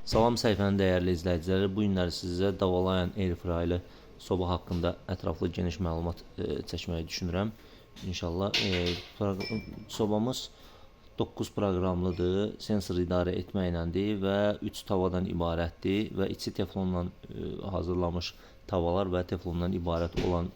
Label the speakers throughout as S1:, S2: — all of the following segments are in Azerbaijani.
S1: Salam səhifənin dəyərli izləyiciləri, bu günləri sizə davalayan airfryerli soba haqqında ətraflı geniş məlumat çəkməyi düşünürəm. İnşallah sobamız 9 proqramlıdır, sensor idarə etməklədir və 3 tavadan ibarətdir və içi teflonla hazırlanmış tavalar və teflondan ibarət olan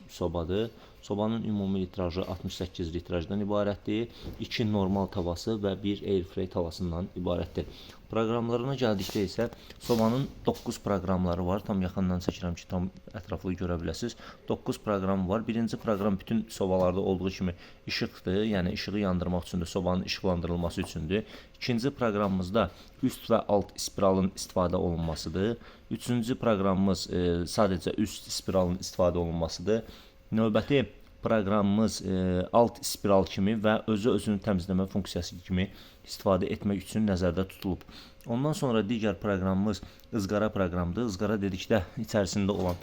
S1: sobadır. Sobanın ümumi litrajı 68 litrajdan ibarətdir. 2 normal tavası və 1 airfryer tavasından ibarətdir. Proqramlarına gəldikdə isə sobanın 9 proqramları var. Tam yaxından çəkirəm ki, tam ətraflı görə biləsiniz. 9 proqram var. Birinci proqram bütün sobalarda olduğu kimi işıqdır. Yəni işığı yandırmaq üçündür, sobanın işıqlandırılması üçündür. İkinci proqramımızda üst və alt spiralın istifadə olunmasıdır. Üçüncü proqramımız sadəcə üst spiralın istifadə olunmasıdır. Növbəti proqramımız alt spiral kimi və özünü təmizləmə funksiyası kimi istifadə etmək üçün nəzərdə tutulub. Ondan sonra digər proqramımız ızqara proqramıdır. Izqara dedikdə içərisində olan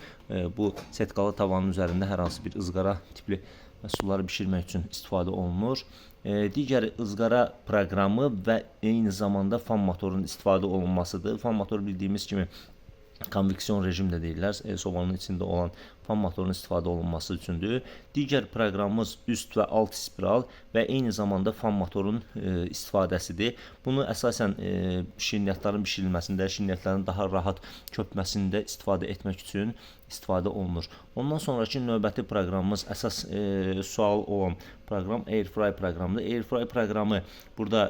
S1: bu setkalı tavanın üzərində hər hansı bir ızqara tipli məhsulları bişirmək üçün istifadə olunur. Digər ızqara proqramı və eyni zamanda fan motorunun istifadə olunmasıdır. Fan motoru bildiyimiz kimi konveksiyon rejim də deyirlər, sobanın içində olan fan motorunun istifadə olunması üçündür. Digər proqramımız üst və alt spiral və eyni zamanda fan motorun istifadəsidir. Bunu əsasən şirniyyatların bişirilməsində, şirniyyatların daha rahat köpməsində istifadə etmək üçün istifadə olunur. Ondan sonraki növbəti proqramımız əsas sual olan proqram airfryer proqramıdır. Airfryer proqramı burada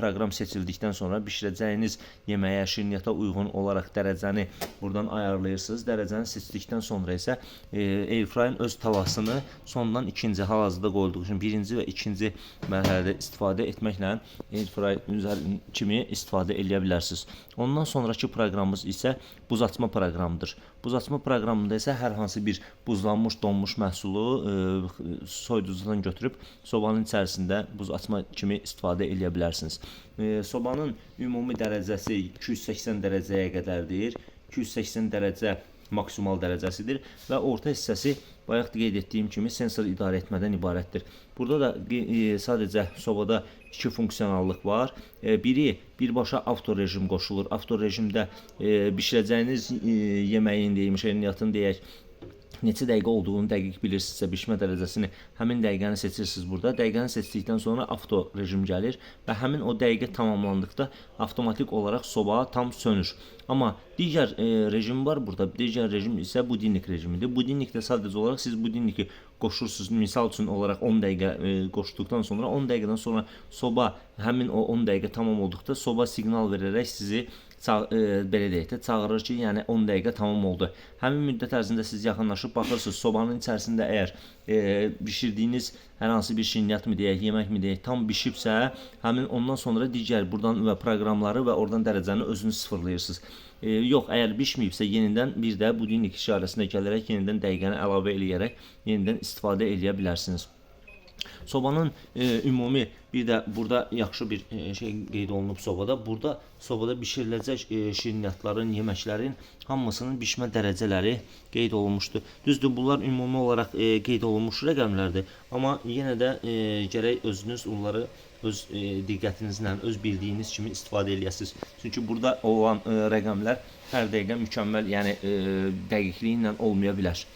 S1: proqram seçildikdən sonra bişirəcəyiniz yeməyə, şirniyyata uyğun olaraq dərəcəni buradan ayarlayırsınız. Dərəcəni seçdikdən sonra isə airfryerin öz tavasını sondan ikinci hal-hazırda qoyulduğu üçün birinci və ikinci mərhələdə istifadə etməklə airfryer kimi istifadə edə bilərsiniz. Ondan sonraki proqramımız isə buz açma proqramıdır. Buz açma proqramında isə hər hansı bir buzlanmış, donmuş məhsulu soyuducudan götürüb sobanın içərisində buz açma kimi istifadə edə bilərsiniz. Sobanın ümumi dərəcəsi 280 dərəcəyə qədərdir. 280 dərəcə maksimal dərəcəsidir və orta hissəsi bayaq qeyd etdiyim kimi sensor idarə etmədən ibarətdir. Burada da sadəcə sobada iki funksionallıq var. Biri birbaşa avto rejim qoşulur. Avto rejimdə bişirəcəyiniz yeməyin deyim, şirniyyatın deyək, neçə dəqiqə olduğunu dəqiq bilirsinizsə, bişmə dərəcəsini həmin dəqiqəni seçirsiniz burada. Dəqiqəni seçdikdən sonra avto rejim gəlir və həmin o dəqiqə tamamlandıqda avtomatik olaraq soba tam sönür. Amma digər rejim var burada. Digər rejim isə budinnik rejimidir. Budinnikdə sadəcə olaraq siz budinnik'i qoşursunuz. Misal üçün olaraq 10 dəqiqə qoşduqdan sonra 10 dəqiqədən sonra soba həmin o 10 dəqiqə tamam olduqda soba siqnal verərək sizi belə deyək də çağırır ki, yəni 10 dəqiqə tamam oldu. Həmin müddət ərzində siz yaxınlaşıb baxırsınız, sobanın içərisində əgər bişirdiyiniz hər hansı bir şirniyyat mı deyək, yemək mi deyək, tam bişibsə, həmin ondan sonra digər buradan və proqramları və oradan dərəcəni özünüz sıfırlayırsınız. Yox, əgər bişməyibsə yenidən bir də budinnik işarəsinə gələrək yenidən dəqiqəni əlavə eləyərək yenidən istifadə edə bilərsiniz. Sobanın ümumi bir də burada yaxşı bir şey qeyd olunub sobada. Burada sobada bişiriləcək şirniyyatların, yeməklərin hamısının bişmə dərəcələri qeyd olunmuşdur. Düzdür, bunlar ümumi olaraq qeyd olunmuş rəqəmlərdir. Amma yenə də gərək özünüz onları öz diqqətinizlə, öz bildiyiniz kimi istifadə eləyəsiniz. Çünki burada olan rəqəmlər hər dəqiqə mükəmməl, yəni dəqiqliyi ilə olmaya bilər.